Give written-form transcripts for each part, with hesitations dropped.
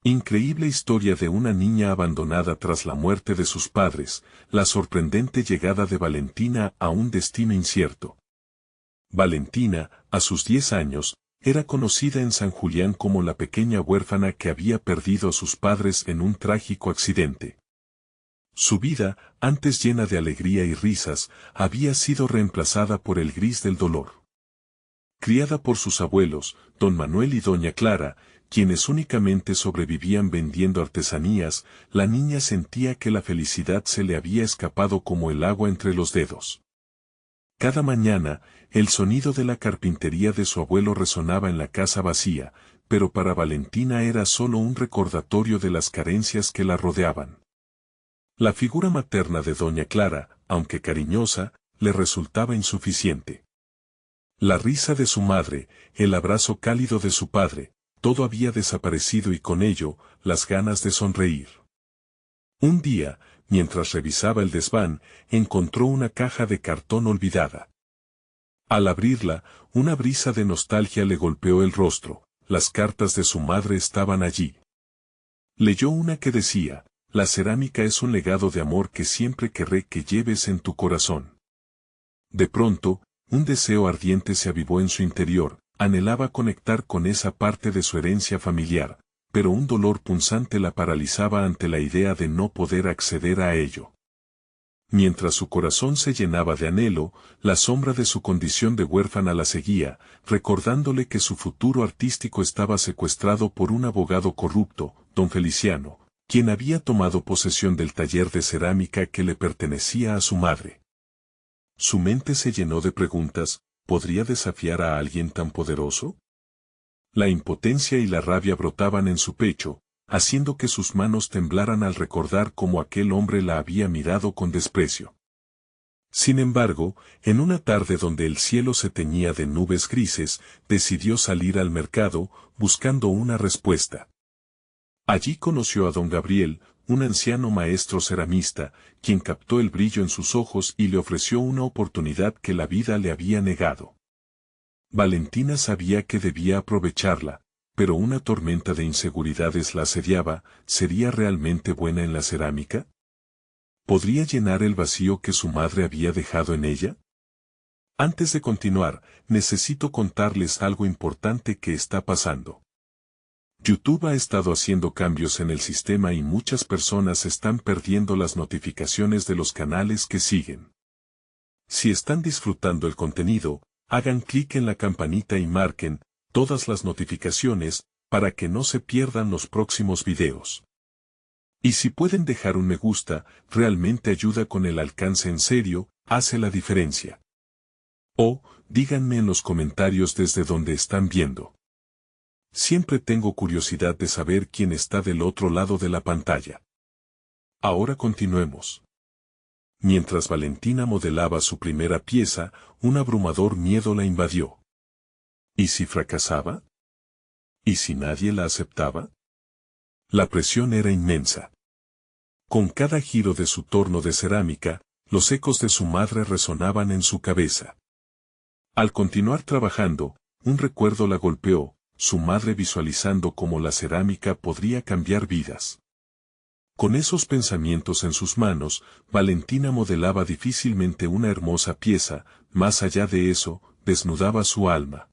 Increíble historia de una niña abandonada tras la muerte de sus padres, la sorprendente llegada de Valentina a un destino incierto. Valentina, a sus 10 años, era conocida en San Julián como la pequeña huérfana que había perdido a sus padres en un trágico accidente. Su vida, antes llena de alegría y risas, había sido reemplazada por el gris del dolor. Criada por sus abuelos, don Manuel y doña Clara, quienes únicamente sobrevivían vendiendo artesanías, la niña sentía que la felicidad se le había escapado como el agua entre los dedos. Cada mañana, el sonido de la carpintería de su abuelo resonaba en la casa vacía, pero para Valentina era solo un recordatorio de las carencias que la rodeaban. La figura materna de doña Clara, aunque cariñosa, le resultaba insuficiente. La risa de su madre, el abrazo cálido de su padre, todo había desaparecido y con ello, las ganas de sonreír. Un día, mientras revisaba el desván, encontró una caja de cartón olvidada. Al abrirla, una brisa de nostalgia le golpeó el rostro, las cartas de su madre estaban allí. Leyó una que decía: la cerámica es un legado de amor que siempre querré que lleves en tu corazón. De pronto, un deseo ardiente se avivó en su interior, anhelaba conectar con esa parte de su herencia familiar, pero un dolor punzante la paralizaba ante la idea de no poder acceder a ello. Mientras su corazón se llenaba de anhelo, la sombra de su condición de huérfana la seguía, recordándole que su futuro artístico estaba secuestrado por un abogado corrupto, don Feliciano, quien había tomado posesión del taller de cerámica que le pertenecía a su madre. Su mente se llenó de preguntas: ¿podría desafiar a alguien tan poderoso? La impotencia y la rabia brotaban en su pecho, haciendo que sus manos temblaran al recordar cómo aquel hombre la había mirado con desprecio. Sin embargo, en una tarde donde el cielo se teñía de nubes grises, decidió salir al mercado, buscando una respuesta. Allí conoció a don Gabriel, un anciano maestro ceramista, quien captó el brillo en sus ojos y le ofreció una oportunidad que la vida le había negado. Valentina sabía que debía aprovecharla, pero una tormenta de inseguridades la asediaba. ¿Sería realmente buena en la cerámica? ¿Podría llenar el vacío que su madre había dejado en ella? Antes de continuar, necesito contarles algo importante que está pasando. YouTube ha estado haciendo cambios en el sistema y muchas personas están perdiendo las notificaciones de los canales que siguen. Si están disfrutando el contenido, hagan clic en la campanita y marquen todas las notificaciones para que no se pierdan los próximos videos. Y si pueden dejar un me gusta, realmente ayuda con el alcance, en serio, hace la diferencia. O, díganme en los comentarios desde donde están viendo. Siempre tengo curiosidad de saber quién está del otro lado de la pantalla. Ahora continuemos. Mientras Valentina modelaba su primera pieza, un abrumador miedo la invadió. ¿Y si fracasaba? ¿Y si nadie la aceptaba? La presión era inmensa. Con cada giro de su torno de cerámica, los ecos de su madre resonaban en su cabeza. Al continuar trabajando, un recuerdo la golpeó, su madre visualizando cómo la cerámica podría cambiar vidas. Con esos pensamientos en sus manos, Valentina modelaba difícilmente una hermosa pieza. Más allá de eso, desnudaba su alma.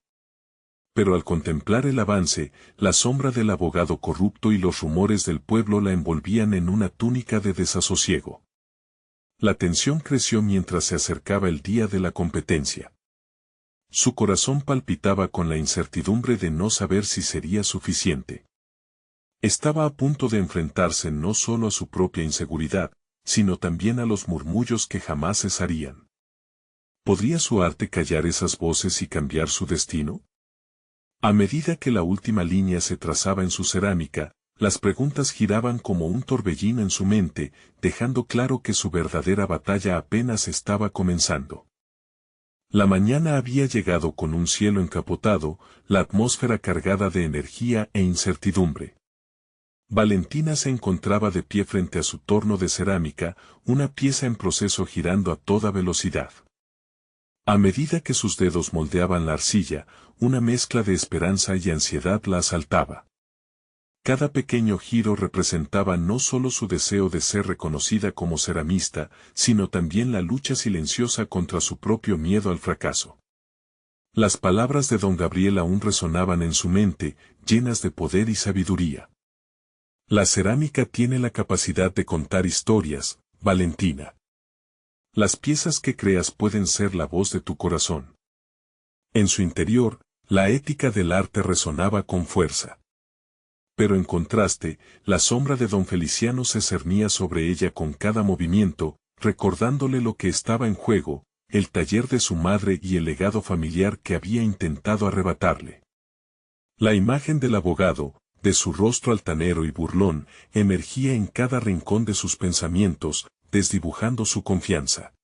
Pero al contemplar el avance, la sombra del abogado corrupto y los rumores del pueblo la envolvían en una túnica de desasosiego. La tensión creció mientras se acercaba el día de la competencia. Su corazón palpitaba con la incertidumbre de no saber si sería suficiente. Estaba a punto de enfrentarse no solo a su propia inseguridad, sino también a los murmullos que jamás cesarían. ¿Podría su arte callar esas voces y cambiar su destino? A medida que la última línea se trazaba en su cerámica, las preguntas giraban como un torbellino en su mente, dejando claro que su verdadera batalla apenas estaba comenzando. La mañana había llegado con un cielo encapotado, la atmósfera cargada de energía e incertidumbre. Valentina se encontraba de pie frente a su torno de cerámica, una pieza en proceso girando a toda velocidad. A medida que sus dedos moldeaban la arcilla, una mezcla de esperanza y ansiedad la asaltaba. Cada pequeño giro representaba no solo su deseo de ser reconocida como ceramista, sino también la lucha silenciosa contra su propio miedo al fracaso. Las palabras de don Gabriel aún resonaban en su mente, llenas de poder y sabiduría. La cerámica tiene la capacidad de contar historias, Valentina. Las piezas que creas pueden ser la voz de tu corazón. En su interior, la ética del arte resonaba con fuerza. Pero en contraste, la sombra de don Feliciano se cernía sobre ella con cada movimiento, recordándole lo que estaba en juego, el taller de su madre y el legado familiar que había intentado arrebatarle. La imagen del abogado, de su rostro altanero y burlón, emergía en cada rincón de sus pensamientos, desdibujando su confianza.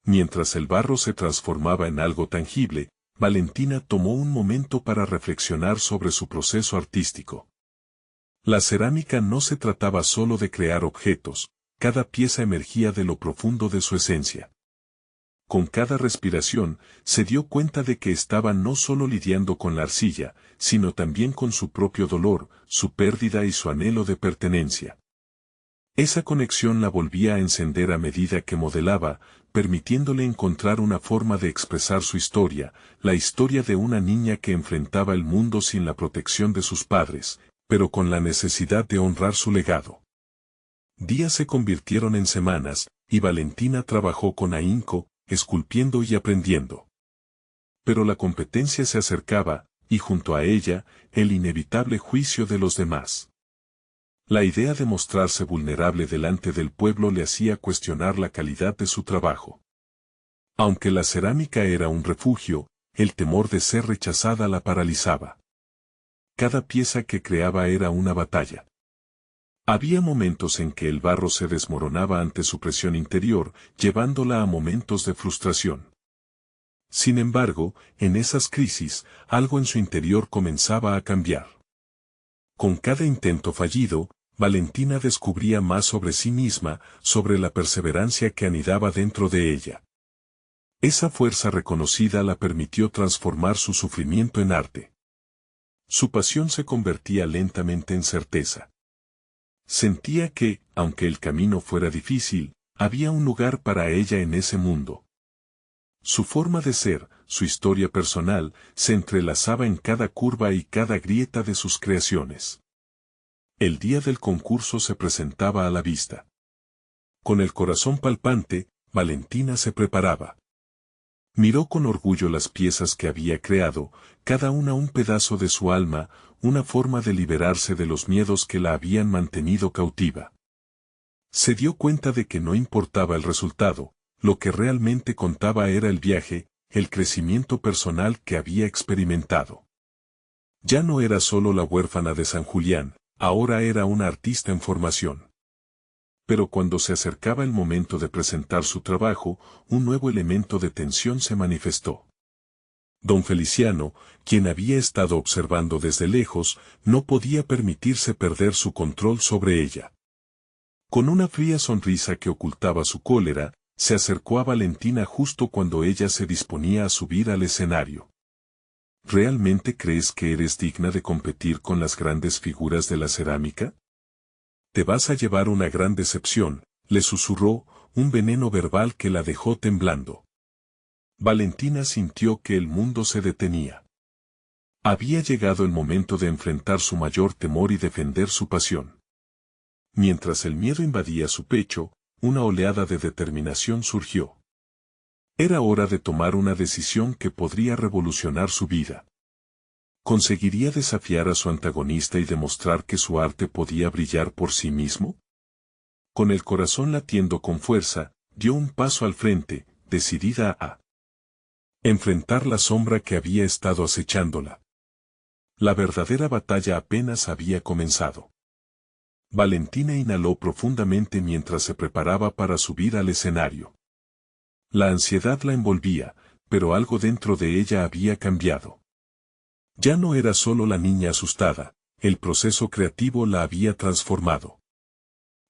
Mientras el barro se transformaba en algo tangible, Valentina tomó un momento para reflexionar sobre su proceso artístico. La cerámica no se trataba solo de crear objetos, cada pieza emergía de lo profundo de su esencia. Con cada respiración, se dio cuenta de que estaba no solo lidiando con la arcilla, sino también con su propio dolor, su pérdida y su anhelo de pertenencia. Esa conexión la volvía a encender a medida que modelaba, permitiéndole encontrar una forma de expresar su historia, la historia de una niña que enfrentaba el mundo sin la protección de sus padres, pero con la necesidad de honrar su legado. Días se convirtieron en semanas, y Valentina trabajó con ahínco, esculpiendo y aprendiendo. Pero la competencia se acercaba, y junto a ella, el inevitable juicio de los demás. La idea de mostrarse vulnerable delante del pueblo le hacía cuestionar la calidad de su trabajo. Aunque la cerámica era un refugio, el temor de ser rechazada la paralizaba. Cada pieza que creaba era una batalla. Había momentos en que el barro se desmoronaba ante su presión interior, llevándola a momentos de frustración. Sin embargo, en esas crisis, algo en su interior comenzaba a cambiar. Con cada intento fallido, Valentina descubría más sobre sí misma, sobre la perseverancia que anidaba dentro de ella. Esa fuerza reconocida la permitió transformar su sufrimiento en arte. Su pasión se convertía lentamente en certeza. Sentía que, aunque el camino fuera difícil, había un lugar para ella en ese mundo. Su forma de ser, su historia personal, se entrelazaba en cada curva y cada grieta de sus creaciones. El día del concurso se presentaba a la vista. Con el corazón palpante, Valentina se preparaba. Miró con orgullo las piezas que había creado, cada una un pedazo de su alma, una forma de liberarse de los miedos que la habían mantenido cautiva. Se dio cuenta de que no importaba el resultado, lo que realmente contaba era el viaje, el crecimiento personal que había experimentado. Ya no era solo la huérfana de San Julián, ahora era una artista en formación. Pero cuando se acercaba el momento de presentar su trabajo, un nuevo elemento de tensión se manifestó. Don Feliciano, quien había estado observando desde lejos, no podía permitirse perder su control sobre ella. Con una fría sonrisa que ocultaba su cólera, se acercó a Valentina justo cuando ella se disponía a subir al escenario. ¿Realmente crees que eres digna de competir con las grandes figuras de la cerámica? Te vas a llevar una gran decepción, le susurró, un veneno verbal que la dejó temblando. Valentina sintió que el mundo se detenía. Había llegado el momento de enfrentar su mayor temor y defender su pasión. Mientras el miedo invadía su pecho, una oleada de determinación surgió. Era hora de tomar una decisión que podría revolucionar su vida. ¿Conseguiría desafiar a su antagonista y demostrar que su arte podía brillar por sí mismo? Con el corazón latiendo con fuerza, dio un paso al frente, decidida a enfrentar la sombra que había estado acechándola. La verdadera batalla apenas había comenzado. Valentina inhaló profundamente mientras se preparaba para subir al escenario. La ansiedad la envolvía, pero algo dentro de ella había cambiado. Ya no era solo la niña asustada, el proceso creativo la había transformado.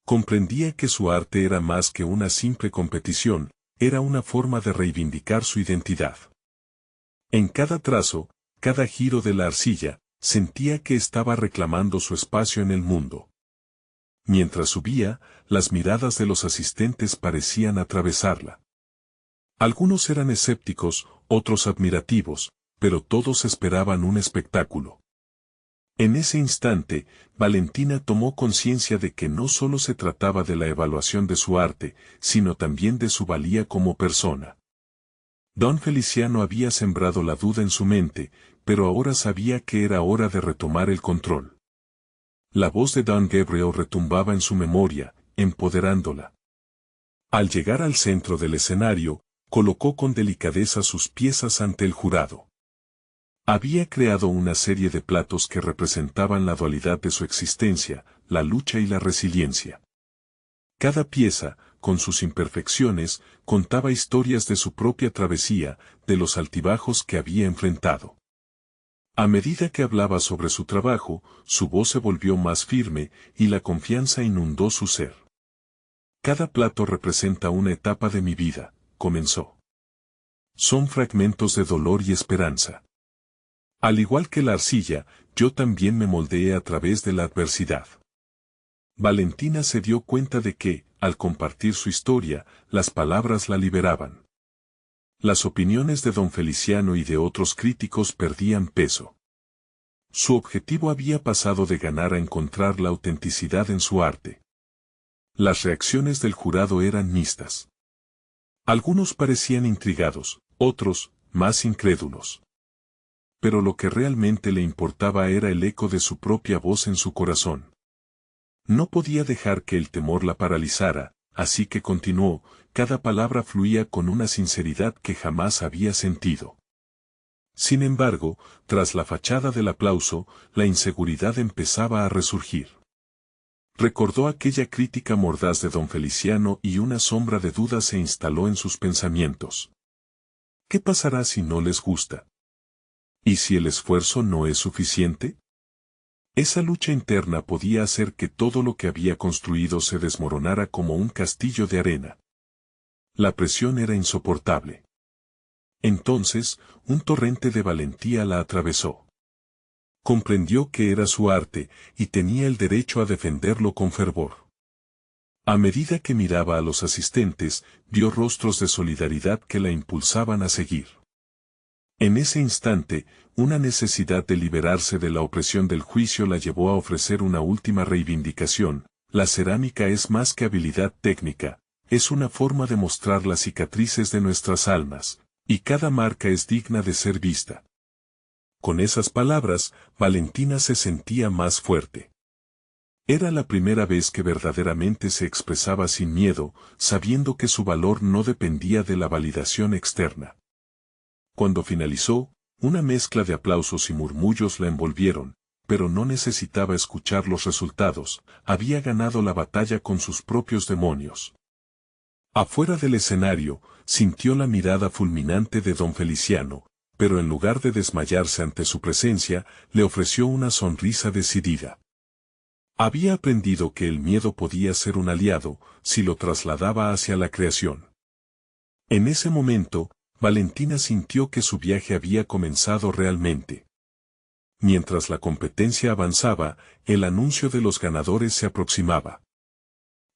Comprendía que su arte era más que una simple competición, era una forma de reivindicar su identidad. En cada trazo, cada giro de la arcilla, Sentía que estaba reclamando su espacio en el mundo. Mientras subía, las miradas de los asistentes parecían atravesarla. Algunos eran escépticos, otros admirativos, pero todos esperaban un espectáculo. En ese instante, Valentina tomó conciencia de que no solo se trataba de la evaluación de su arte, sino también de su valía como persona. Don Feliciano había sembrado la duda en su mente, pero ahora sabía que era hora de retomar el control. La voz de Don Gabriel retumbaba en su memoria, empoderándola. Al llegar al centro del escenario, colocó con delicadeza sus piezas ante el jurado. Había creado una serie de platos que representaban la dualidad de su existencia, la lucha y la resiliencia. Cada pieza, con sus imperfecciones, contaba historias de su propia travesía, de los altibajos que había enfrentado. A medida que hablaba sobre su trabajo, su voz se volvió más firme y la confianza inundó su ser. Cada plato representa una etapa de mi vida, comenzó. Son fragmentos de dolor y esperanza. Al igual que la arcilla, yo también me moldeé a través de la adversidad. Valentina se dio cuenta de que, al compartir su historia, las palabras la liberaban. Las opiniones de don Feliciano y de otros críticos perdían peso. Su objetivo había pasado de ganar a encontrar la autenticidad en su arte. Las reacciones del jurado eran mixtas. Algunos parecían intrigados, otros, más incrédulos. Pero lo que realmente le importaba era el eco de su propia voz en su corazón. No podía dejar que el temor la paralizara, así que continuó, cada palabra fluía con una sinceridad que jamás había sentido. Sin embargo, tras la fachada del aplauso, la inseguridad empezaba a resurgir. Recordó aquella crítica mordaz de don Feliciano y una sombra de duda se instaló en sus pensamientos. ¿Qué pasará si no les gusta? ¿Y si el esfuerzo no es suficiente? Esa lucha interna podía hacer que todo lo que había construido se desmoronara como un castillo de arena. La presión era insoportable. Entonces, un torrente de valentía la atravesó. Comprendió que era su arte, y tenía el derecho a defenderlo con fervor. A medida que miraba a los asistentes, vio rostros de solidaridad que la impulsaban a seguir. En ese instante, una necesidad de liberarse de la opresión del juicio la llevó a ofrecer una última reivindicación. La cerámica es más que habilidad técnica, es una forma de mostrar las cicatrices de nuestras almas, y cada marca es digna de ser vista. Con esas palabras, Valentina se sentía más fuerte. Era la primera vez que verdaderamente se expresaba sin miedo, sabiendo que su valor no dependía de la validación externa. Cuando finalizó, una mezcla de aplausos y murmullos la envolvieron, pero no necesitaba escuchar los resultados, había ganado la batalla con sus propios demonios. Afuera del escenario, sintió la mirada fulminante de don Feliciano, pero en lugar de desmayarse ante su presencia, le ofreció una sonrisa decidida. Había aprendido que el miedo podía ser un aliado, si lo trasladaba hacia la creación. En ese momento, Valentina sintió que su viaje había comenzado realmente. Mientras la competencia avanzaba, el anuncio de los ganadores se aproximaba.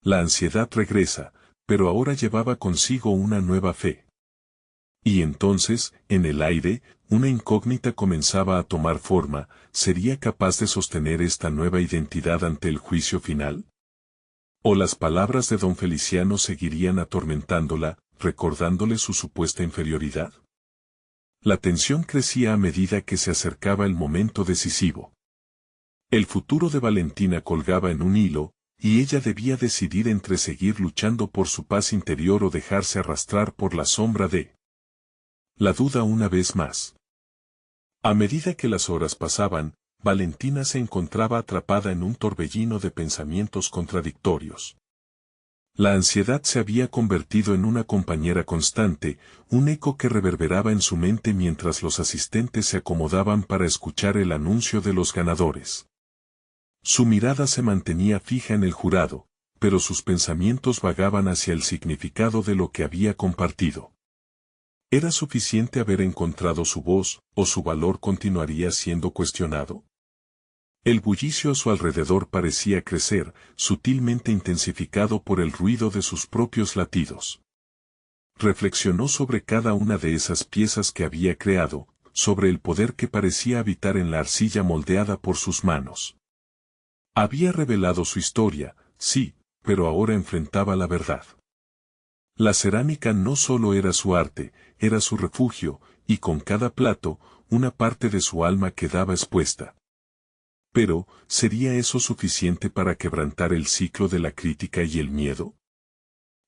La ansiedad regresa, pero ahora llevaba consigo una nueva fe. Y entonces, en el aire, una incógnita comenzaba a tomar forma. ¿Sería capaz de sostener esta nueva identidad ante el juicio final? ¿O las palabras de don Feliciano seguirían atormentándola, recordándole su supuesta inferioridad? La tensión crecía a medida que se acercaba el momento decisivo. El futuro de Valentina colgaba en un hilo, y ella debía decidir entre seguir luchando por su paz interior o dejarse arrastrar por la sombra de la duda una vez más. A medida que las horas pasaban, Valentina se encontraba atrapada en un torbellino de pensamientos contradictorios. La ansiedad se había convertido en una compañera constante, un eco que reverberaba en su mente mientras los asistentes se acomodaban para escuchar el anuncio de los ganadores. Su mirada se mantenía fija en el jurado, pero sus pensamientos vagaban hacia el significado de lo que había compartido. ¿Era suficiente haber encontrado su voz, o su valor continuaría siendo cuestionado? El bullicio a su alrededor parecía crecer, sutilmente intensificado por el ruido de sus propios latidos. Reflexionó sobre cada una de esas piezas que había creado, sobre el poder que parecía habitar en la arcilla moldeada por sus manos. Había revelado su historia, sí, pero ahora enfrentaba la verdad. La cerámica no solo era su arte, era su refugio, y con cada plato, una parte de su alma quedaba expuesta. Pero, ¿sería eso suficiente para quebrantar el ciclo de la crítica y el miedo?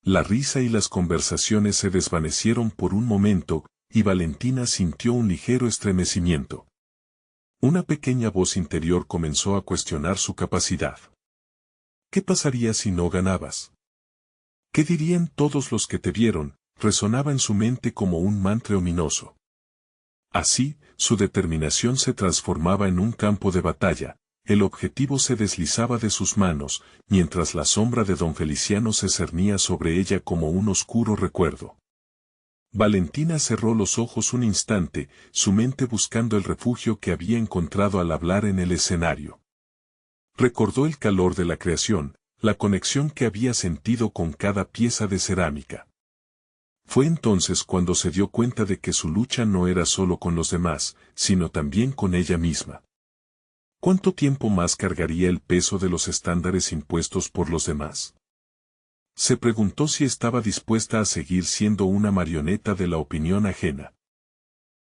La risa y las conversaciones se desvanecieron por un momento, y Valentina sintió un ligero estremecimiento. Una pequeña voz interior comenzó a cuestionar su capacidad. ¿Qué pasaría si no ganabas? ¿Qué dirían todos los que te vieron? Resonaba en su mente como un mantra ominoso. Así, su determinación se transformaba en un campo de batalla, el objetivo se deslizaba de sus manos, mientras la sombra de don Feliciano se cernía sobre ella como un oscuro recuerdo. Valentina cerró los ojos un instante, su mente buscando el refugio que había encontrado al hablar en el escenario. Recordó el calor de la creación, la conexión que había sentido con cada pieza de cerámica. Fue entonces cuando se dio cuenta de que su lucha no era solo con los demás, sino también con ella misma. ¿Cuánto tiempo más cargaría el peso de los estándares impuestos por los demás? Se preguntó si estaba dispuesta a seguir siendo una marioneta de la opinión ajena.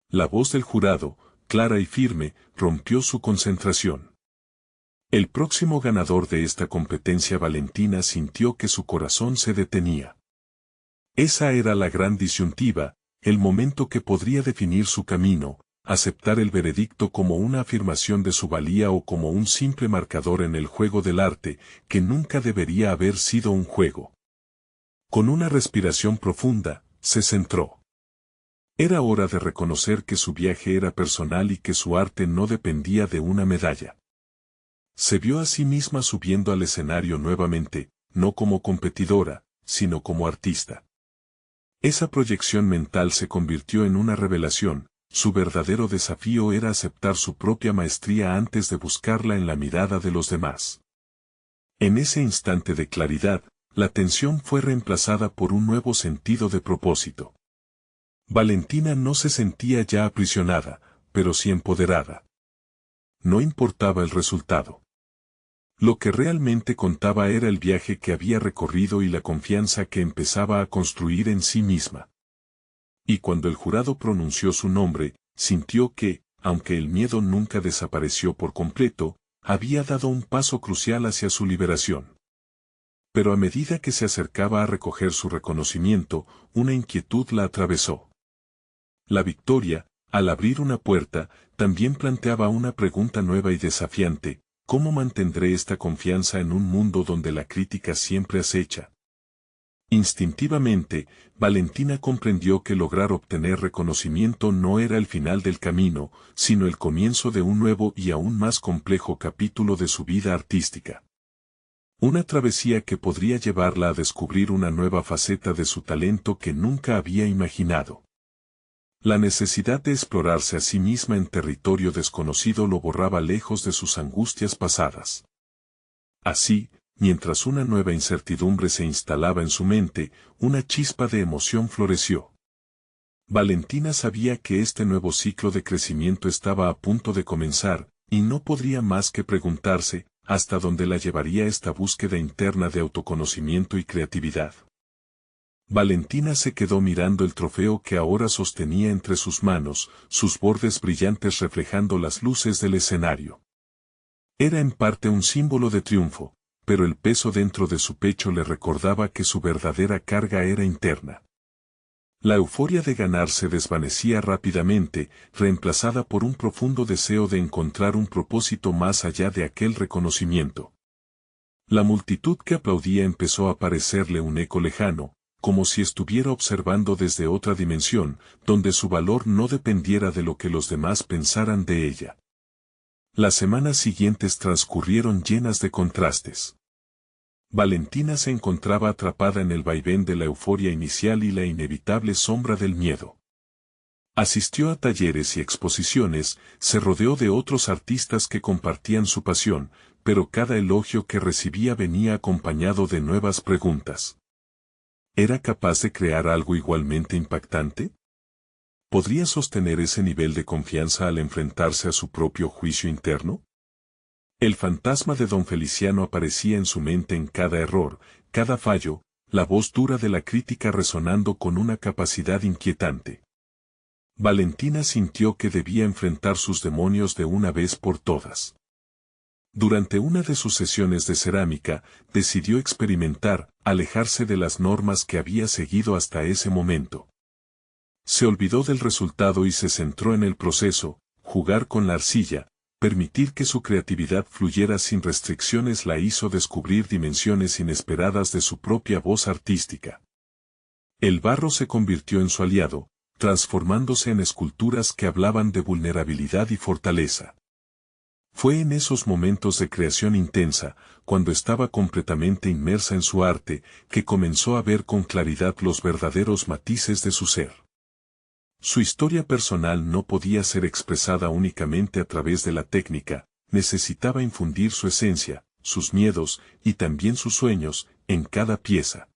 La voz del jurado, clara y firme, rompió su concentración. El próximo ganador de esta competencia. Valentina sintió que su corazón se detenía. Esa era la gran disyuntiva, el momento que podría definir su camino, aceptar el veredicto como una afirmación de su valía o como un simple marcador en el juego del arte, que nunca debería haber sido un juego. Con una respiración profunda, se centró. Era hora de reconocer que su viaje era personal y que su arte no dependía de una medalla. Se vio a sí misma subiendo al escenario nuevamente, no como competidora, sino como artista. Esa proyección mental se convirtió en una revelación, su verdadero desafío era aceptar su propia maestría antes de buscarla en la mirada de los demás. En ese instante de claridad, la tensión fue reemplazada por un nuevo sentido de propósito. Valentina no se sentía ya aprisionada, pero sí empoderada. No importaba el resultado. Lo que realmente contaba era el viaje que había recorrido y la confianza que empezaba a construir en sí misma. Y cuando el jurado pronunció su nombre, sintió que, aunque el miedo nunca desapareció por completo, había dado un paso crucial hacia su liberación. Pero a medida que se acercaba a recoger su reconocimiento, una inquietud la atravesó. La victoria, al abrir una puerta, también planteaba una pregunta nueva y desafiante: ¿cómo mantendré esta confianza en un mundo donde la crítica siempre acecha? Instintivamente, Valentina comprendió que lograr obtener reconocimiento no era el final del camino, sino el comienzo de un nuevo y aún más complejo capítulo de su vida artística. Una travesía que podría llevarla a descubrir una nueva faceta de su talento que nunca había imaginado. La necesidad de explorarse a sí misma en territorio desconocido lo borraba lejos de sus angustias pasadas. Así, mientras una nueva incertidumbre se instalaba en su mente, una chispa de emoción floreció. Valentina sabía que este nuevo ciclo de crecimiento estaba a punto de comenzar, y no podría más que preguntarse, ¿hasta dónde la llevaría esta búsqueda interna de autoconocimiento y creatividad? Valentina se quedó mirando el trofeo que ahora sostenía entre sus manos, sus bordes brillantes reflejando las luces del escenario. Era en parte un símbolo de triunfo, pero el peso dentro de su pecho le recordaba que su verdadera carga era interna. La euforia de ganar se desvanecía rápidamente, reemplazada por un profundo deseo de encontrar un propósito más allá de aquel reconocimiento. La multitud que aplaudía empezó a parecerle un eco lejano, como si estuviera observando desde otra dimensión, donde su valor no dependiera de lo que los demás pensaran de ella. Las semanas siguientes transcurrieron llenas de contrastes. Valentina se encontraba atrapada en el vaivén de la euforia inicial y la inevitable sombra del miedo. Asistió a talleres y exposiciones, se rodeó de otros artistas que compartían su pasión, pero cada elogio que recibía venía acompañado de nuevas preguntas. ¿Era capaz de crear algo igualmente impactante? ¿Podría sostener ese nivel de confianza al enfrentarse a su propio juicio interno? El fantasma de don Feliciano aparecía en su mente en cada error, cada fallo, la voz dura de la crítica resonando con una capacidad inquietante. Valentina sintió que debía enfrentar sus demonios de una vez por todas. Durante una de sus sesiones de cerámica, decidió experimentar, alejarse de las normas que había seguido hasta ese momento. Se olvidó del resultado y se centró en el proceso, jugar con la arcilla, permitir que su creatividad fluyera sin restricciones la hizo descubrir dimensiones inesperadas de su propia voz artística. El barro se convirtió en su aliado, transformándose en esculturas que hablaban de vulnerabilidad y fortaleza. Fue en esos momentos de creación intensa, cuando estaba completamente inmersa en su arte, que comenzó a ver con claridad los verdaderos matices de su ser. Su historia personal no podía ser expresada únicamente a través de la técnica, necesitaba infundir su esencia, sus miedos y también sus sueños, en cada pieza.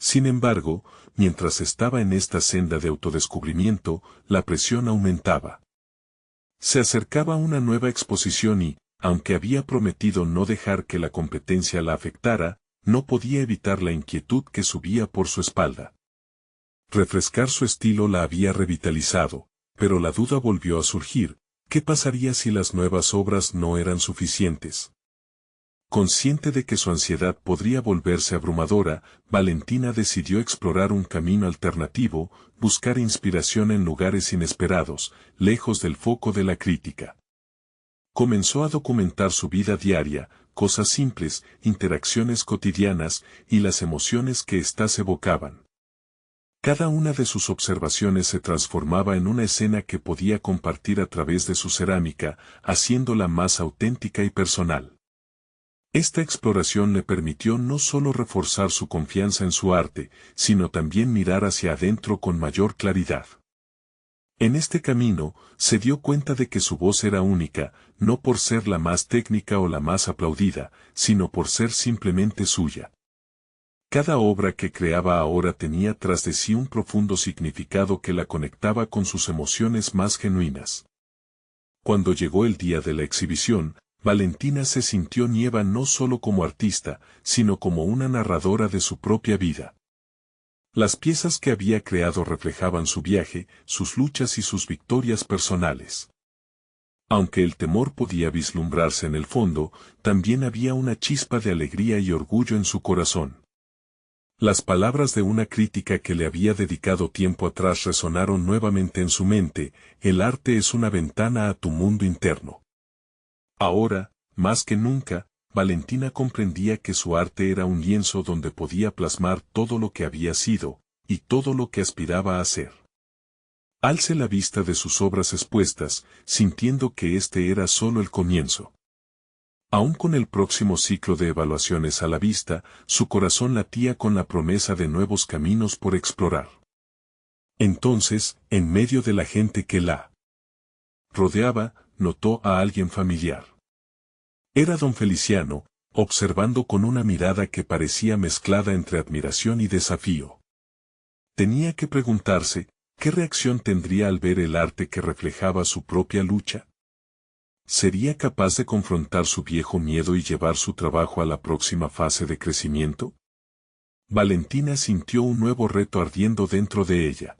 Sin embargo, mientras estaba en esta senda de autodescubrimiento, la presión aumentaba. Se acercaba una nueva exposición y, aunque había prometido no dejar que la competencia la afectara, no podía evitar la inquietud que subía por su espalda. Refrescar su estilo la había revitalizado, pero la duda volvió a surgir, ¿qué pasaría si las nuevas obras no eran suficientes? Consciente de que su ansiedad podría volverse abrumadora, Valentina decidió explorar un camino alternativo, buscar inspiración en lugares inesperados, lejos del foco de la crítica. Comenzó a documentar su vida diaria, cosas simples, interacciones cotidianas y las emociones que éstas evocaban. Cada una de sus observaciones se transformaba en una escena que podía compartir a través de su cerámica, haciéndola más auténtica y personal. Esta exploración le permitió no solo reforzar su confianza en su arte, sino también mirar hacia adentro con mayor claridad. En este camino, se dio cuenta de que su voz era única, no por ser la más técnica o la más aplaudida, sino por ser simplemente suya. Cada obra que creaba ahora tenía tras de sí un profundo significado que la conectaba con sus emociones más genuinas. Cuando llegó el día de la exhibición, Valentina se sintió nieva no solo como artista, sino como una narradora de su propia vida. Las piezas que había creado reflejaban su viaje, sus luchas y sus victorias personales. Aunque el temor podía vislumbrarse en el fondo, también había una chispa de alegría y orgullo en su corazón. Las palabras de una crítica que le había dedicado tiempo atrás resonaron nuevamente en su mente: el arte es una ventana a tu mundo interno. Ahora, más que nunca, Valentina comprendía que su arte era un lienzo donde podía plasmar todo lo que había sido, y todo lo que aspiraba a ser. Alce la vista de sus obras expuestas, sintiendo que este era solo el comienzo. Aún con el próximo ciclo de evaluaciones a la vista, su corazón latía con la promesa de nuevos caminos por explorar. Entonces, en medio de la gente que la rodeaba, notó a alguien familiar. Era don Feliciano, observando con una mirada que parecía mezclada entre admiración y desafío. Tenía que preguntarse, ¿qué reacción tendría al ver el arte que reflejaba su propia lucha? ¿Sería capaz de confrontar su viejo miedo y llevar su trabajo a la próxima fase de crecimiento? Valentina sintió un nuevo reto ardiendo dentro de ella.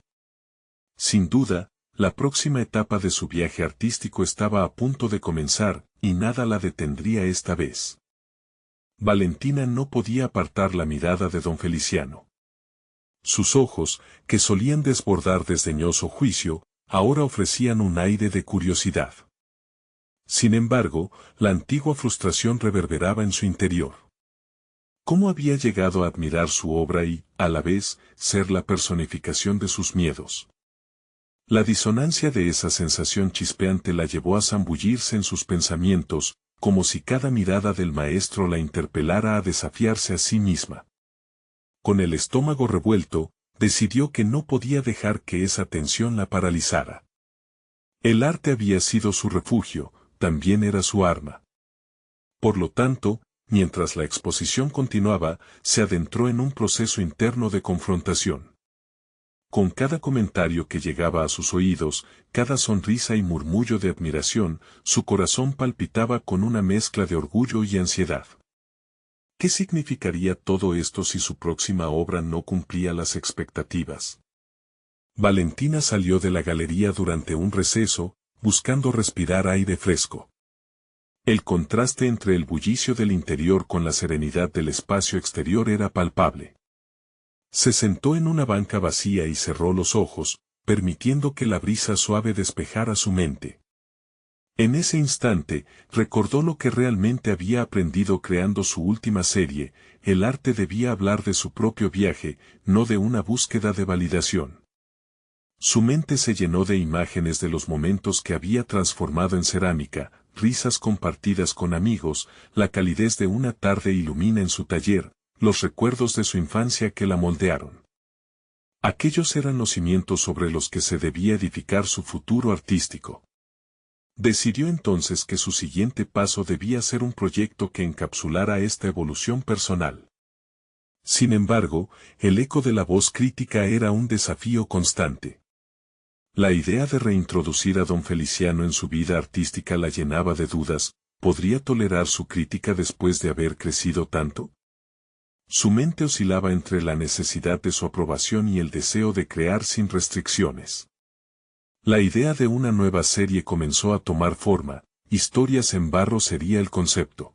Sin duda, la próxima etapa de su viaje artístico estaba a punto de comenzar, y nada la detendría esta vez. Valentina no podía apartar la mirada de don Feliciano. Sus ojos, que solían desbordar desdeñoso juicio, ahora ofrecían un aire de curiosidad. Sin embargo, la antigua frustración reverberaba en su interior. ¿Cómo había llegado a admirar su obra y, a la vez, ser la personificación de sus miedos? La disonancia de esa sensación chispeante la llevó a zambullirse en sus pensamientos, como si cada mirada del maestro la interpelara a desafiarse a sí misma. Con el estómago revuelto, decidió que no podía dejar que esa tensión la paralizara. El arte había sido su refugio, también era su arma. Por lo tanto, mientras la exposición continuaba, se adentró en un proceso interno de confrontación. Con cada comentario que llegaba a sus oídos, cada sonrisa y murmullo de admiración, su corazón palpitaba con una mezcla de orgullo y ansiedad. ¿Qué significaría todo esto si su próxima obra no cumplía las expectativas? Valentina salió de la galería durante un receso, buscando respirar aire fresco. El contraste entre el bullicio del interior con la serenidad del espacio exterior era palpable. Se sentó en una banca vacía y cerró los ojos, permitiendo que la brisa suave despejara su mente. En ese instante, recordó lo que realmente había aprendido creando su última serie: el arte debía hablar de su propio viaje, no de una búsqueda de validación. Su mente se llenó de imágenes de los momentos que había transformado en cerámica, risas compartidas con amigos, la calidez de una tarde ilumina en su taller, los recuerdos de su infancia que la moldearon. Aquellos eran los cimientos sobre los que se debía edificar su futuro artístico. Decidió entonces que su siguiente paso debía ser un proyecto que encapsulara esta evolución personal. Sin embargo, el eco de la voz crítica era un desafío constante. La idea de reintroducir a don Feliciano en su vida artística la llenaba de dudas. ¿Podría tolerar su crítica después de haber crecido tanto? Su mente oscilaba entre la necesidad de su aprobación y el deseo de crear sin restricciones. La idea de una nueva serie comenzó a tomar forma. Historias en barro sería el concepto.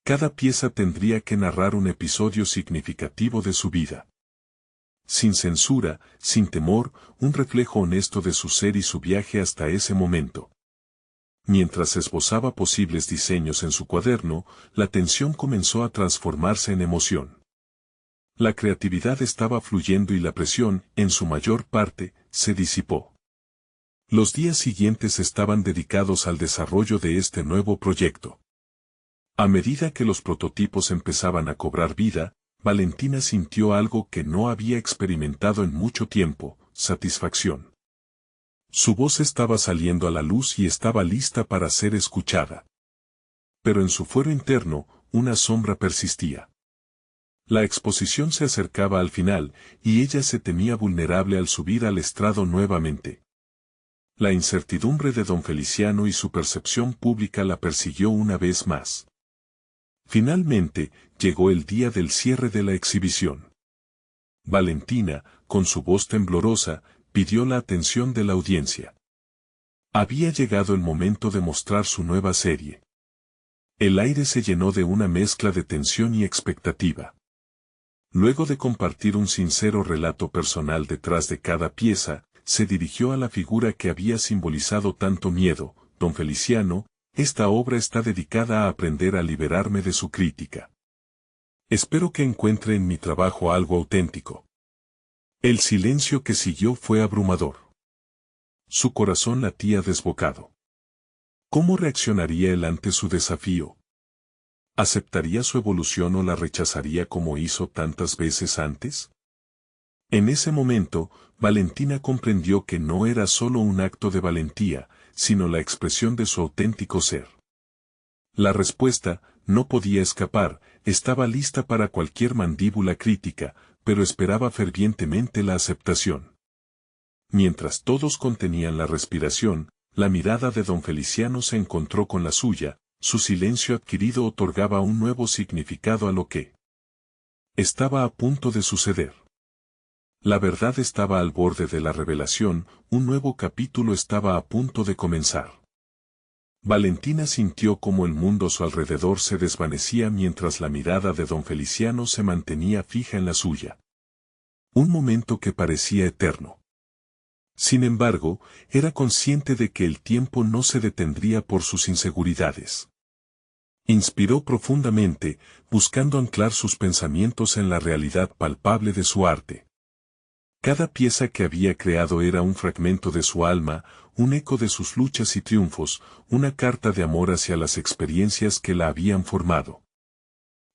Cada pieza tendría que narrar un episodio significativo de su vida. Sin censura, sin temor, un reflejo honesto de su ser y su viaje hasta ese momento. Mientras esbozaba posibles diseños en su cuaderno, la tensión comenzó a transformarse en emoción. La creatividad estaba fluyendo y la presión, en su mayor parte, se disipó. Los días siguientes estaban dedicados al desarrollo de este nuevo proyecto. A medida que los prototipos empezaban a cobrar vida, Valentina sintió algo que no había experimentado en mucho tiempo: satisfacción. Su voz estaba saliendo a la luz y estaba lista para ser escuchada. Pero en su fuero interno, una sombra persistía. La exposición se acercaba al final, y ella se temía vulnerable al subir al estrado nuevamente. La incertidumbre de don Feliciano y su percepción pública la persiguió una vez más. Finalmente, llegó el día del cierre de la exhibición. Valentina, con su voz temblorosa, pidió la atención de la audiencia. Había llegado el momento de mostrar su nueva serie. El aire se llenó de una mezcla de tensión y expectativa. Luego de compartir un sincero relato personal detrás de cada pieza, se dirigió a la figura que había simbolizado tanto miedo: don Feliciano. Esta obra está dedicada a aprender a liberarme de su crítica. Espero que encuentre en mi trabajo algo auténtico. El silencio que siguió fue abrumador. Su corazón latía desbocado. ¿Cómo reaccionaría él ante su desafío? ¿Aceptaría su evolución o la rechazaría como hizo tantas veces antes? En ese momento, Valentina comprendió que no era solo un acto de valentía, sino la expresión de su auténtico ser. La respuesta no podía escapar, estaba lista para cualquier mandíbula crítica, pero esperaba fervientemente la aceptación. Mientras todos contenían la respiración, la mirada de don Feliciano se encontró con la suya. Su silencio adquirido otorgaba un nuevo significado a lo que estaba a punto de suceder. La verdad estaba al borde de la revelación, un nuevo capítulo estaba a punto de comenzar. Valentina sintió cómo el mundo a su alrededor se desvanecía mientras la mirada de don Feliciano se mantenía fija en la suya. Un momento que parecía eterno. Sin embargo, era consciente de que el tiempo no se detendría por sus inseguridades. Inspiró profundamente, buscando anclar sus pensamientos en la realidad palpable de su arte. Cada pieza que había creado era un fragmento de su alma, un eco de sus luchas y triunfos, una carta de amor hacia las experiencias que la habían formado.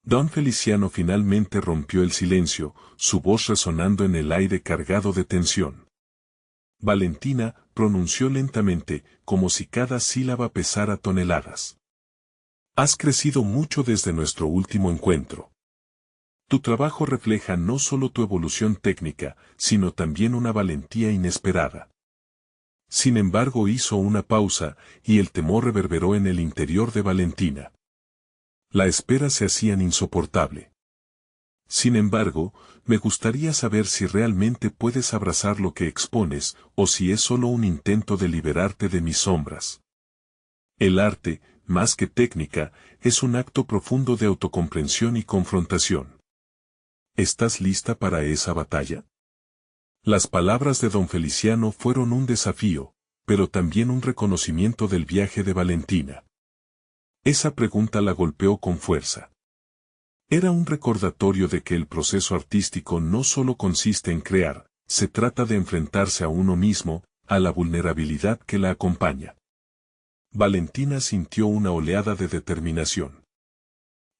Don Feliciano finalmente rompió el silencio, su voz resonando en el aire cargado de tensión. Valentina, pronunció lentamente, como si cada sílaba pesara toneladas. Has crecido mucho desde nuestro último encuentro. Tu trabajo refleja no solo tu evolución técnica, sino también una valentía inesperada. Sin embargo, hizo una pausa, y el temor reverberó en el interior de Valentina. La espera se hacía insoportable. Sin embargo, me gustaría saber si realmente puedes abrazar lo que expones, o si es solo un intento de liberarte de mis sombras. El arte, más que técnica, es un acto profundo de autocomprensión y confrontación. ¿Estás lista para esa batalla? Las palabras de don Feliciano fueron un desafío, pero también un reconocimiento del viaje de Valentina. Esa pregunta la golpeó con fuerza. Era un recordatorio de que el proceso artístico no solo consiste en crear, se trata de enfrentarse a uno mismo, a la vulnerabilidad que la acompaña. Valentina sintió una oleada de determinación.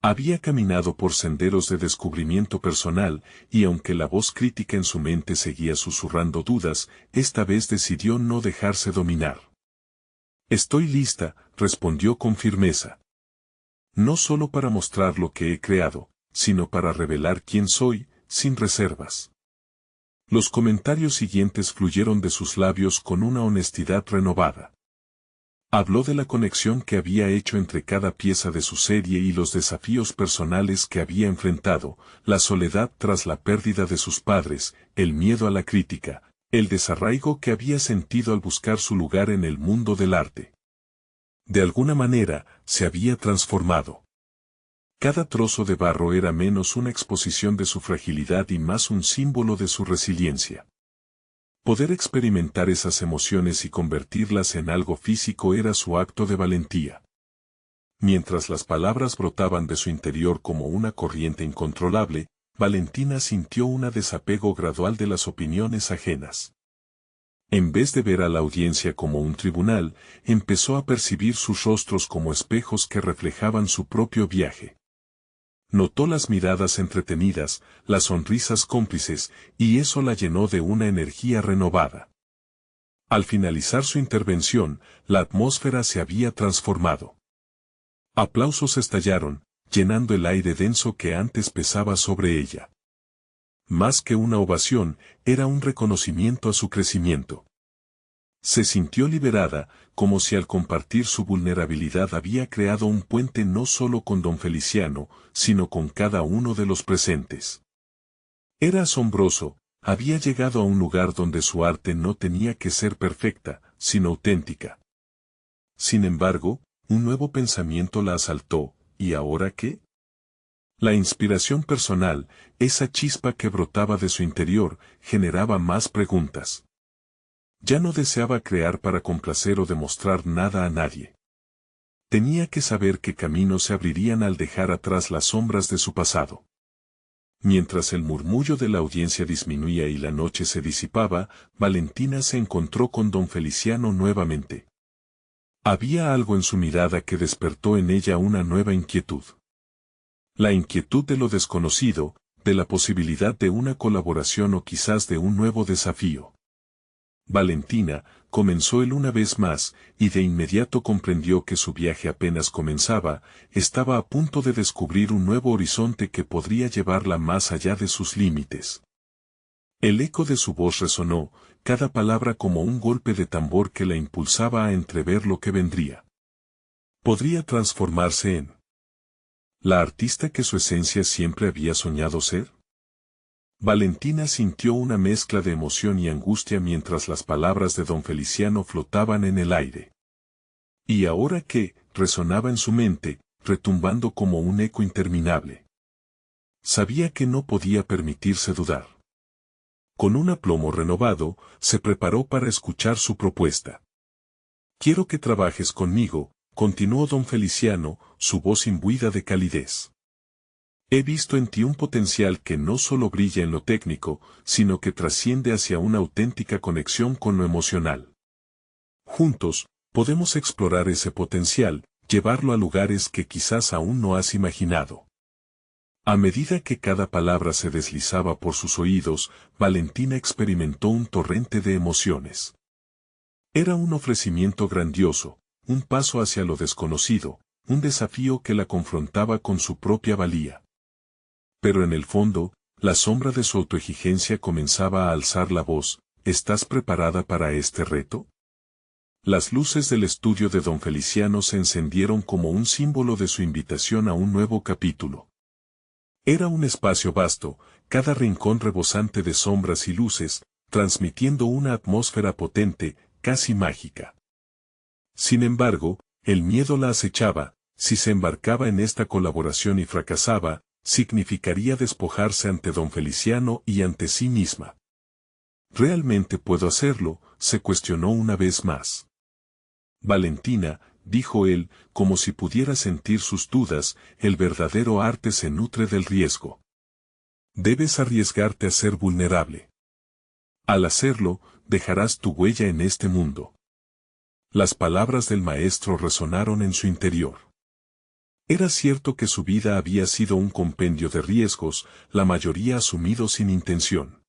Había caminado por senderos de descubrimiento personal, y aunque la voz crítica en su mente seguía susurrando dudas, esta vez decidió no dejarse dominar. Estoy lista, respondió con firmeza. No solo para mostrar lo que he creado, sino para revelar quién soy, sin reservas. Los comentarios siguientes fluyeron de sus labios con una honestidad renovada. Habló de la conexión que había hecho entre cada pieza de su serie y los desafíos personales que había enfrentado, la soledad tras la pérdida de sus padres, el miedo a la crítica, el desarraigo que había sentido al buscar su lugar en el mundo del arte. De alguna manera, se había transformado. Cada trozo de barro era menos una exposición de su fragilidad y más un símbolo de su resiliencia. Poder experimentar esas emociones y convertirlas en algo físico era su acto de valentía. Mientras las palabras brotaban de su interior como una corriente incontrolable, Valentina sintió un desapego gradual de las opiniones ajenas. En vez de ver a la audiencia como un tribunal, empezó a percibir sus rostros como espejos que reflejaban su propio viaje. Notó las miradas entretenidas, las sonrisas cómplices, y eso la llenó de una energía renovada. Al finalizar su intervención, la atmósfera se había transformado. Aplausos estallaron, llenando el aire denso que antes pesaba sobre ella. Más que una ovación, era un reconocimiento a su crecimiento. Se sintió liberada, como si al compartir su vulnerabilidad había creado un puente no solo con don Feliciano, sino con cada uno de los presentes. Era asombroso, había llegado a un lugar donde su arte no tenía que ser perfecta, sino auténtica. Sin embargo, un nuevo pensamiento la asaltó, ¿y ahora qué? La inspiración personal, esa chispa que brotaba de su interior, generaba más preguntas. Ya no deseaba crear para complacer o demostrar nada a nadie. Tenía que saber qué caminos se abrirían al dejar atrás las sombras de su pasado. Mientras el murmullo de la audiencia disminuía y la noche se disipaba, Valentina se encontró con don Feliciano nuevamente. Había algo en su mirada que despertó en ella una nueva inquietud. La inquietud de lo desconocido, de la posibilidad de una colaboración o quizás de un nuevo desafío. Valentina, comenzó él una vez más, y de inmediato comprendió que su viaje apenas comenzaba, estaba a punto de descubrir un nuevo horizonte que podría llevarla más allá de sus límites. El eco de su voz resonó, cada palabra como un golpe de tambor que la impulsaba a entrever lo que vendría. Podría transformarse en la artista que su esencia siempre había soñado ser. Valentina sintió una mezcla de emoción y angustia mientras las palabras de don Feliciano flotaban en el aire. ¿Y ahora qué?, resonaba en su mente, retumbando como un eco interminable. Sabía que no podía permitirse dudar. Con un aplomo renovado, se preparó para escuchar su propuesta. Quiero que trabajes conmigo, continuó don Feliciano, su voz imbuida de calidez. He visto en ti un potencial que no solo brilla en lo técnico, sino que trasciende hacia una auténtica conexión con lo emocional. Juntos, podemos explorar ese potencial, llevarlo a lugares que quizás aún no has imaginado. A medida que cada palabra se deslizaba por sus oídos, Valentina experimentó un torrente de emociones. Era un ofrecimiento grandioso, un paso hacia lo desconocido, un desafío que la confrontaba con su propia valía. Pero en el fondo, la sombra de su autoexigencia comenzaba a alzar la voz. ¿Estás preparada para este reto? Las luces del estudio de don Feliciano se encendieron como un símbolo de su invitación a un nuevo capítulo. Era un espacio vasto, cada rincón rebosante de sombras y luces, transmitiendo una atmósfera potente, casi mágica. Sin embargo, el miedo la acechaba. Si se embarcaba en esta colaboración y fracasaba, significaría despojarse ante don Feliciano y ante sí misma. ¿Realmente puedo hacerlo?, se cuestionó una vez más. Valentina, dijo él, como si pudiera sentir sus dudas, el verdadero arte se nutre del riesgo. Debes arriesgarte a ser vulnerable. Al hacerlo, dejarás tu huella en este mundo. Las palabras del maestro resonaron en su interior. Era cierto que su vida había sido un compendio de riesgos, la mayoría asumidos sin intención.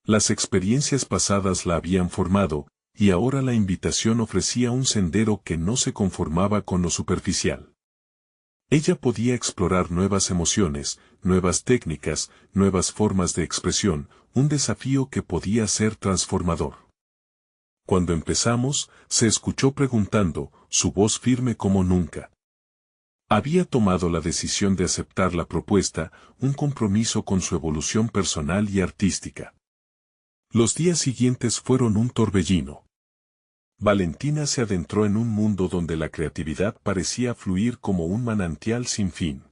Las experiencias pasadas la habían formado, y ahora la invitación ofrecía un sendero que no se conformaba con lo superficial. Ella podía explorar nuevas emociones, nuevas técnicas, nuevas formas de expresión, un desafío que podía ser transformador. Cuando empezamos, se escuchó preguntando, su voz firme como nunca. Había tomado la decisión de aceptar la propuesta, un compromiso con su evolución personal y artística. Los días siguientes fueron un torbellino. Valentina se adentró en un mundo donde la creatividad parecía fluir como un manantial sin fin.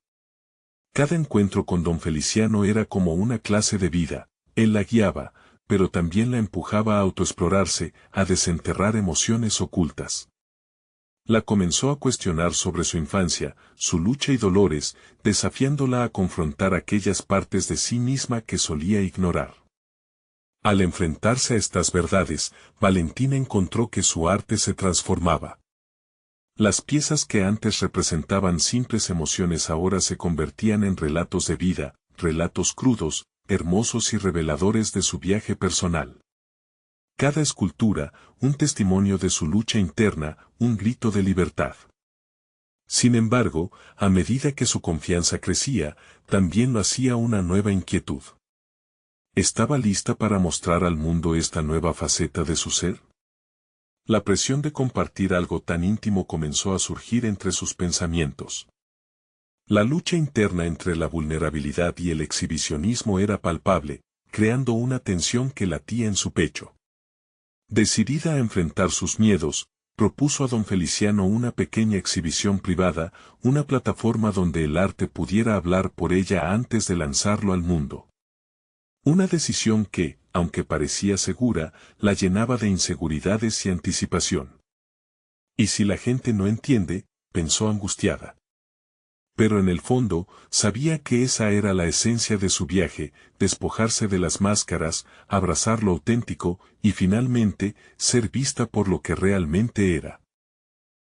Cada encuentro con don Feliciano era como una clase de vida, él la guiaba, pero también la empujaba a autoexplorarse, a desenterrar emociones ocultas. La comenzó a cuestionar sobre su infancia, su lucha y dolores, desafiándola a confrontar aquellas partes de sí misma que solía ignorar. Al enfrentarse a estas verdades, Valentina encontró que su arte se transformaba. Las piezas que antes representaban simples emociones ahora se convertían en relatos de vida, relatos crudos, hermosos y reveladores de su viaje personal. Cada escultura, un testimonio de su lucha interna, un grito de libertad. Sin embargo, a medida que su confianza crecía, también lo hacía una nueva inquietud. ¿Estaba lista para mostrar al mundo esta nueva faceta de su ser? La presión de compartir algo tan íntimo comenzó a surgir entre sus pensamientos. La lucha interna entre la vulnerabilidad y el exhibicionismo era palpable, creando una tensión que latía en su pecho. Decidida a enfrentar sus miedos, propuso a don Feliciano una pequeña exhibición privada, una plataforma donde el arte pudiera hablar por ella antes de lanzarlo al mundo. Una decisión que, aunque parecía segura, la llenaba de inseguridades y anticipación. ¿Y si la gente no entiende?, pensó angustiada. Pero en el fondo, sabía que esa era la esencia de su viaje, despojarse de las máscaras, abrazar lo auténtico, y finalmente, ser vista por lo que realmente era.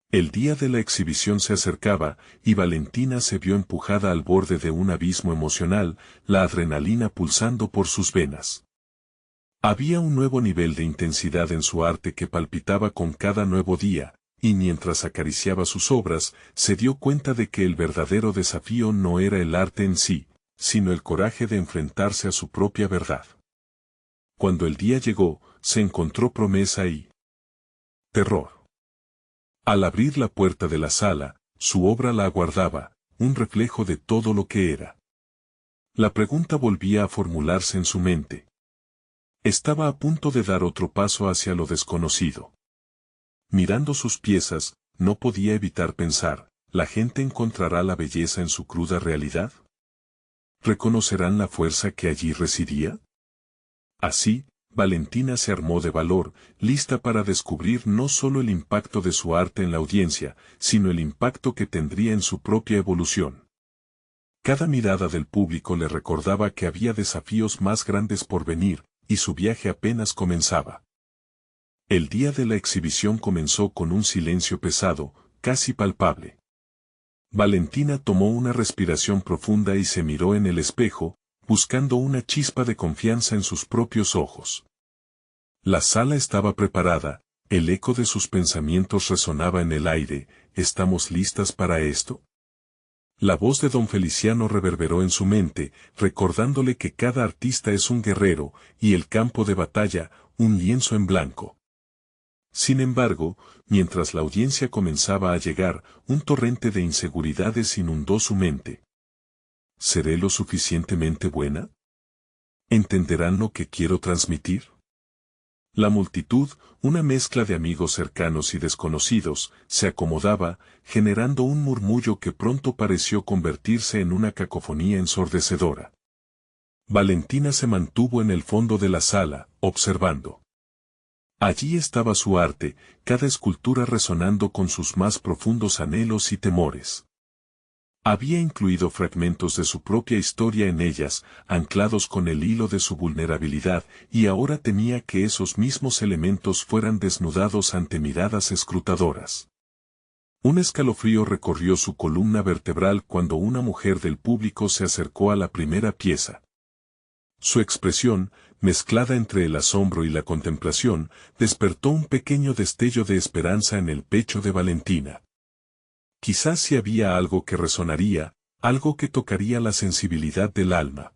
El día de la exhibición se acercaba, y Valentina se vio empujada al borde de un abismo emocional, la adrenalina pulsando por sus venas. Había un nuevo nivel de intensidad en su arte que palpitaba con cada nuevo día, y mientras acariciaba sus obras, se dio cuenta de que el verdadero desafío no era el arte en sí, sino el coraje de enfrentarse a su propia verdad. Cuando el día llegó, se encontró promesa y terror. Al abrir la puerta de la sala, su obra la aguardaba, un reflejo de todo lo que era. La pregunta volvía a formularse en su mente. Estaba a punto de dar otro paso hacia lo desconocido. Mirando sus piezas, no podía evitar pensar, ¿la gente encontrará la belleza en su cruda realidad? ¿Reconocerán la fuerza que allí residía? Así, Valentina se armó de valor, lista para descubrir no solo el impacto de su arte en la audiencia, sino el impacto que tendría en su propia evolución. Cada mirada del público le recordaba que había desafíos más grandes por venir, y su viaje apenas comenzaba. El día de la exhibición comenzó con un silencio pesado, casi palpable. Valentina tomó una respiración profunda y se miró en el espejo, buscando una chispa de confianza en sus propios ojos. La sala estaba preparada, el eco de sus pensamientos resonaba en el aire. ¿Estamos listas para esto? La voz de don Feliciano reverberó en su mente, recordándole que cada artista es un guerrero, y el campo de batalla, un lienzo en blanco. Sin embargo, mientras la audiencia comenzaba a llegar, un torrente de inseguridades inundó su mente. ¿Seré lo suficientemente buena? ¿Entenderán lo que quiero transmitir? La multitud, una mezcla de amigos cercanos y desconocidos, se acomodaba, generando un murmullo que pronto pareció convertirse en una cacofonía ensordecedora. Valentina se mantuvo en el fondo de la sala, observando. Allí estaba su arte, cada escultura resonando con sus más profundos anhelos y temores. Había incluido fragmentos de su propia historia en ellas, anclados con el hilo de su vulnerabilidad, y ahora temía que esos mismos elementos fueran desnudados ante miradas escrutadoras. Un escalofrío recorrió su columna vertebral cuando una mujer del público se acercó a la primera pieza. Su expresión, mezclada entre el asombro y la contemplación, despertó un pequeño destello de esperanza en el pecho de Valentina. Quizás si había algo que resonaría, algo que tocaría la sensibilidad del alma.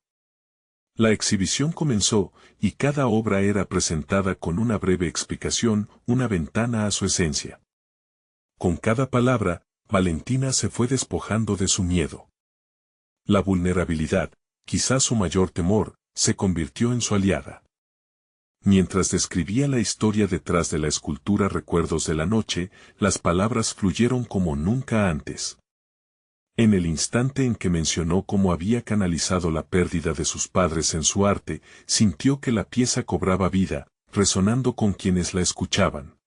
La exhibición comenzó, y cada obra era presentada con una breve explicación, una ventana a su esencia. Con cada palabra, Valentina se fue despojando de su miedo. La vulnerabilidad, quizás su mayor temor, se convirtió en su aliada. Mientras describía la historia detrás de la escultura Recuerdos de la Noche, las palabras fluyeron como nunca antes. En el instante en que mencionó cómo había canalizado la pérdida de sus padres en su arte, sintió que la pieza cobraba vida, resonando con quienes la escuchaban.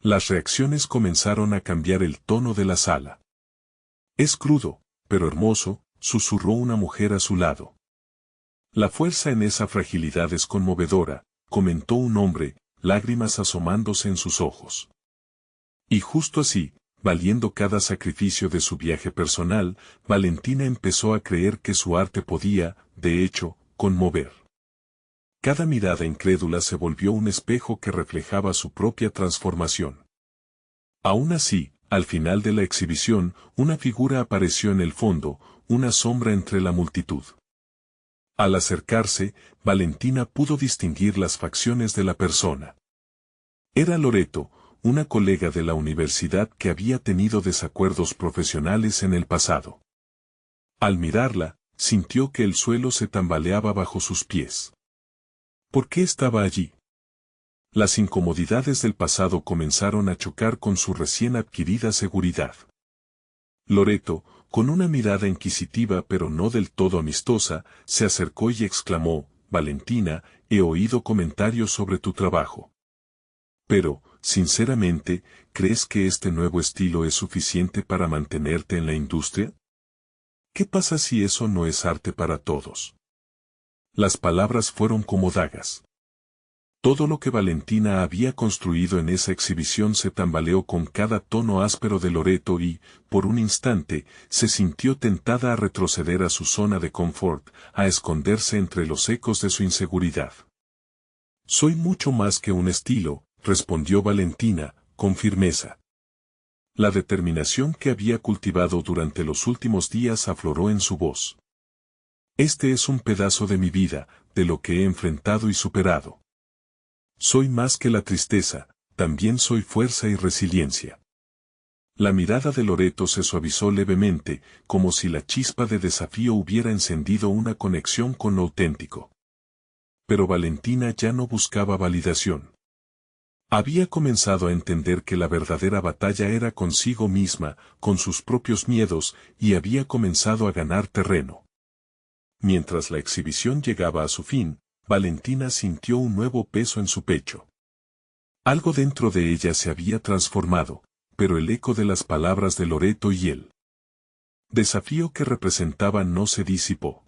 Las reacciones comenzaron a cambiar el tono de la sala. «Es crudo, pero hermoso», susurró una mujer a su lado. «La fuerza en esa fragilidad es conmovedora», comentó un hombre, lágrimas asomándose en sus ojos. Y justo así, valiendo cada sacrificio de su viaje personal, Valentina empezó a creer que su arte podía, de hecho, conmover. Cada mirada incrédula se volvió un espejo que reflejaba su propia transformación. Aún así, al final de la exhibición, una figura apareció en el fondo, una sombra entre la multitud. Al acercarse, Valentina pudo distinguir las facciones de la persona. Era Loreto, una colega de la universidad que había tenido desacuerdos profesionales en el pasado. Al mirarla, sintió que el suelo se tambaleaba bajo sus pies. ¿Por qué estaba allí? Las incomodidades del pasado comenzaron a chocar con su recién adquirida seguridad. Loreto, con una mirada inquisitiva pero no del todo amistosa, se acercó y exclamó: «Valentina, he oído comentarios sobre tu trabajo. Pero, sinceramente, ¿crees que este nuevo estilo es suficiente para mantenerte en la industria? ¿Qué pasa si eso no es arte para todos?» Las palabras fueron como dagas. Todo lo que Valentina había construido en esa exhibición se tambaleó con cada tono áspero de Loreto y, por un instante, se sintió tentada a retroceder a su zona de confort, a esconderse entre los ecos de su inseguridad. «Soy mucho más que un estilo», respondió Valentina, con firmeza. La determinación que había cultivado durante los últimos días afloró en su voz. «Este es un pedazo de mi vida, de lo que he enfrentado y superado. Soy más que la tristeza, también soy fuerza y resiliencia». La mirada de Loreto se suavizó levemente, como si la chispa de desafío hubiera encendido una conexión con lo auténtico. Pero Valentina ya no buscaba validación. Había comenzado a entender que la verdadera batalla era consigo misma, con sus propios miedos, y había comenzado a ganar terreno. Mientras la exhibición llegaba a su fin, Valentina sintió un nuevo peso en su pecho. Algo dentro de ella se había transformado, pero el eco de las palabras de Loreto y el desafío que representaba no se disipó.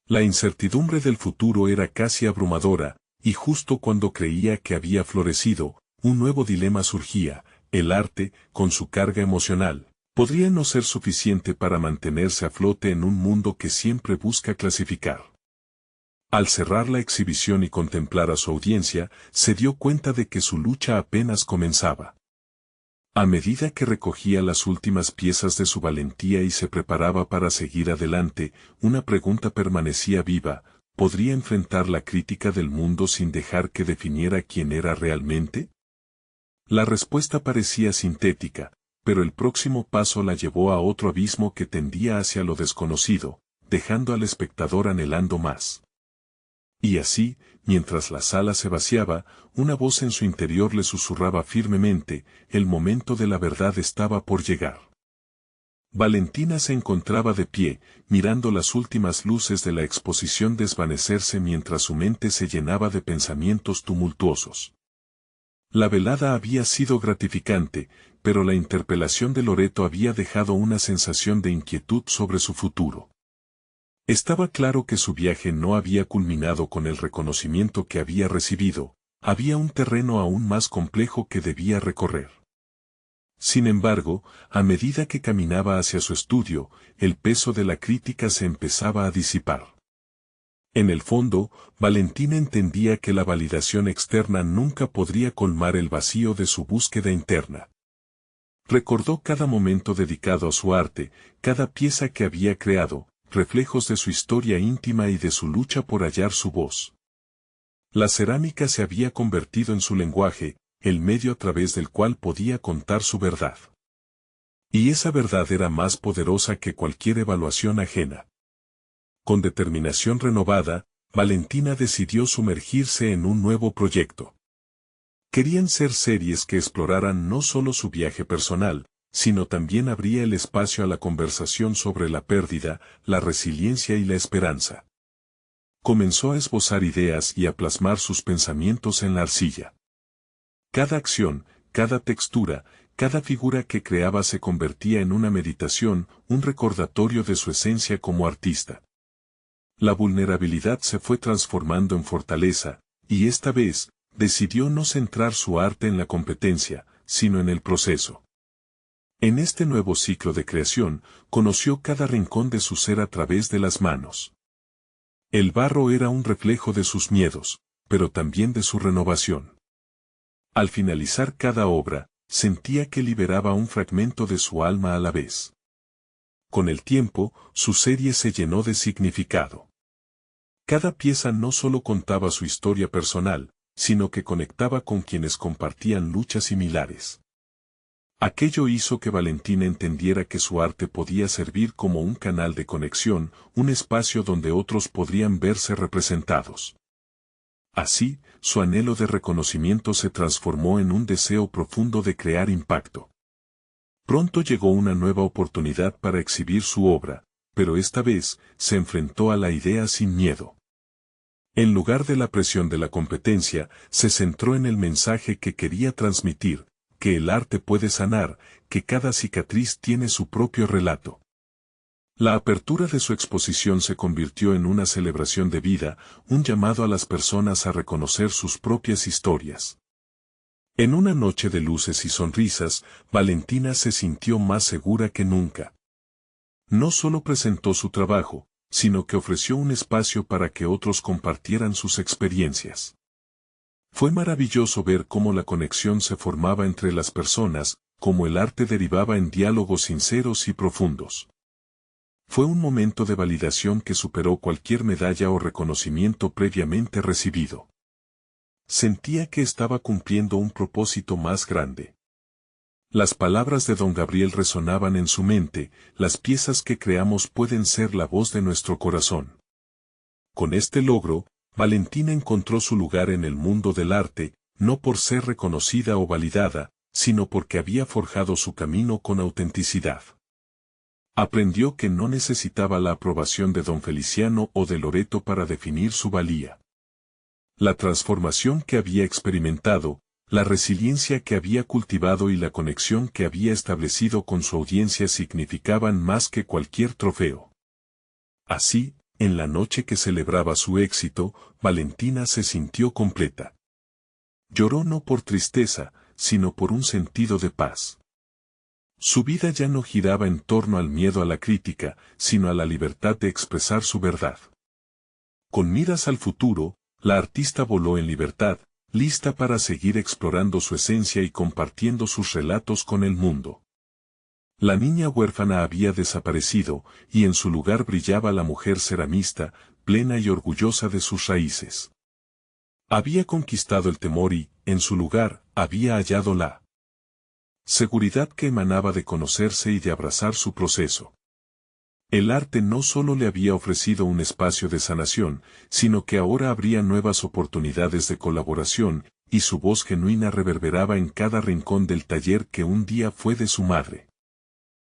La incertidumbre del futuro era casi abrumadora, y justo cuando creía que había florecido, un nuevo dilema surgía: el arte, con su carga emocional, podría no ser suficiente para mantenerse a flote en un mundo que siempre busca clasificar. Al cerrar la exhibición y contemplar a su audiencia, se dio cuenta de que su lucha apenas comenzaba. A medida que recogía las últimas piezas de su valentía y se preparaba para seguir adelante, una pregunta permanecía viva: ¿podría enfrentar la crítica del mundo sin dejar que definiera quién era realmente? La respuesta parecía sintética, pero el próximo paso la llevó a otro abismo que tendía hacia lo desconocido, dejando al espectador anhelando más. Y así, mientras la sala se vaciaba, una voz en su interior le susurraba firmemente: el momento de la verdad estaba por llegar. Valentina se encontraba de pie, mirando las últimas luces de la exposición desvanecerse mientras su mente se llenaba de pensamientos tumultuosos. La velada había sido gratificante, pero la interpelación de Loreto había dejado una sensación de inquietud sobre su futuro. Estaba claro que su viaje no había culminado con el reconocimiento que había recibido, había un terreno aún más complejo que debía recorrer. Sin embargo, a medida que caminaba hacia su estudio, el peso de la crítica se empezaba a disipar. En el fondo, Valentina entendía que la validación externa nunca podría colmar el vacío de su búsqueda interna. Recordó cada momento dedicado a su arte, cada pieza que había creado, reflejos de su historia íntima y de su lucha por hallar su voz. La cerámica se había convertido en su lenguaje, el medio a través del cual podía contar su verdad. Y esa verdad era más poderosa que cualquier evaluación ajena. Con determinación renovada, Valentina decidió sumergirse en un nuevo proyecto. Querían ser series que exploraran no solo su viaje personal, sino también abría el espacio a la conversación sobre la pérdida, la resiliencia y la esperanza. Comenzó a esbozar ideas y a plasmar sus pensamientos en la arcilla. Cada acción, cada textura, cada figura que creaba se convertía en una meditación, un recordatorio de su esencia como artista. La vulnerabilidad se fue transformando en fortaleza, y esta vez, decidió no centrar su arte en la competencia, sino en el proceso. En este nuevo ciclo de creación, conoció cada rincón de su ser a través de las manos. El barro era un reflejo de sus miedos, pero también de su renovación. Al finalizar cada obra, sentía que liberaba un fragmento de su alma a la vez. Con el tiempo, su serie se llenó de significado. Cada pieza no solo contaba su historia personal, sino que conectaba con quienes compartían luchas similares. Aquello hizo que Valentina entendiera que su arte podía servir como un canal de conexión, un espacio donde otros podrían verse representados. Así, su anhelo de reconocimiento se transformó en un deseo profundo de crear impacto. Pronto llegó una nueva oportunidad para exhibir su obra, pero esta vez se enfrentó a la idea sin miedo. En lugar de la presión de la competencia, se centró en el mensaje que quería transmitir: que el arte puede sanar, que cada cicatriz tiene su propio relato. La apertura de su exposición se convirtió en una celebración de vida, un llamado a las personas a reconocer sus propias historias. En una noche de luces y sonrisas, Valentina se sintió más segura que nunca. No solo presentó su trabajo, sino que ofreció un espacio para que otros compartieran sus experiencias. Fue maravilloso ver cómo la conexión se formaba entre las personas, cómo el arte derivaba en diálogos sinceros y profundos. Fue un momento de validación que superó cualquier medalla o reconocimiento previamente recibido. Sentía que estaba cumpliendo un propósito más grande. Las palabras de don Gabriel resonaban en su mente: las piezas que creamos pueden ser la voz de nuestro corazón. Con este logro, Valentina encontró su lugar en el mundo del arte, no por ser reconocida o validada, sino porque había forjado su camino con autenticidad. Aprendió que no necesitaba la aprobación de don Feliciano o de Loreto para definir su valía. La transformación que había experimentado, la resiliencia que había cultivado y la conexión que había establecido con su audiencia significaban más que cualquier trofeo. Así, en la noche que celebraba su éxito, Valentina se sintió completa. Lloró no por tristeza, sino por un sentido de paz. Su vida ya no giraba en torno al miedo a la crítica, sino a la libertad de expresar su verdad. Con miras al futuro, la artista voló en libertad, lista para seguir explorando su esencia y compartiendo sus relatos con el mundo. La niña huérfana había desaparecido, y en su lugar brillaba la mujer ceramista, plena y orgullosa de sus raíces. Había conquistado el temor y, en su lugar, había hallado la seguridad que emanaba de conocerse y de abrazar su proceso. El arte no solo le había ofrecido un espacio de sanación, sino que ahora habría nuevas oportunidades de colaboración, y su voz genuina reverberaba en cada rincón del taller que un día fue de su madre.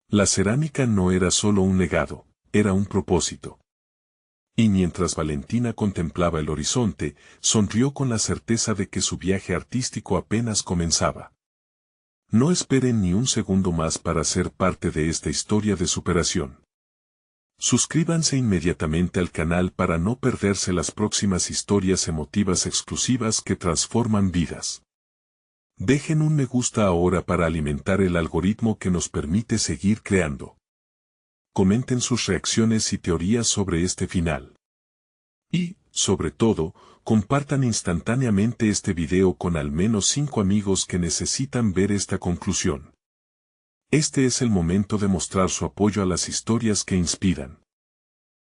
La cerámica no era solo un legado, era un propósito. Y mientras Valentina contemplaba el horizonte, sonrió con la certeza de que su viaje artístico apenas comenzaba. No esperen ni un segundo más para ser parte de esta historia de superación. Suscríbanse inmediatamente al canal para no perderse las próximas historias emotivas exclusivas que transforman vidas. Dejen un me gusta ahora para alimentar el algoritmo que nos permite seguir creando. Comenten sus reacciones y teorías sobre este final. Y, sobre todo, compartan instantáneamente este video con al menos 5 amigos que necesitan ver esta conclusión. Este es el momento de mostrar su apoyo a las historias que inspiran.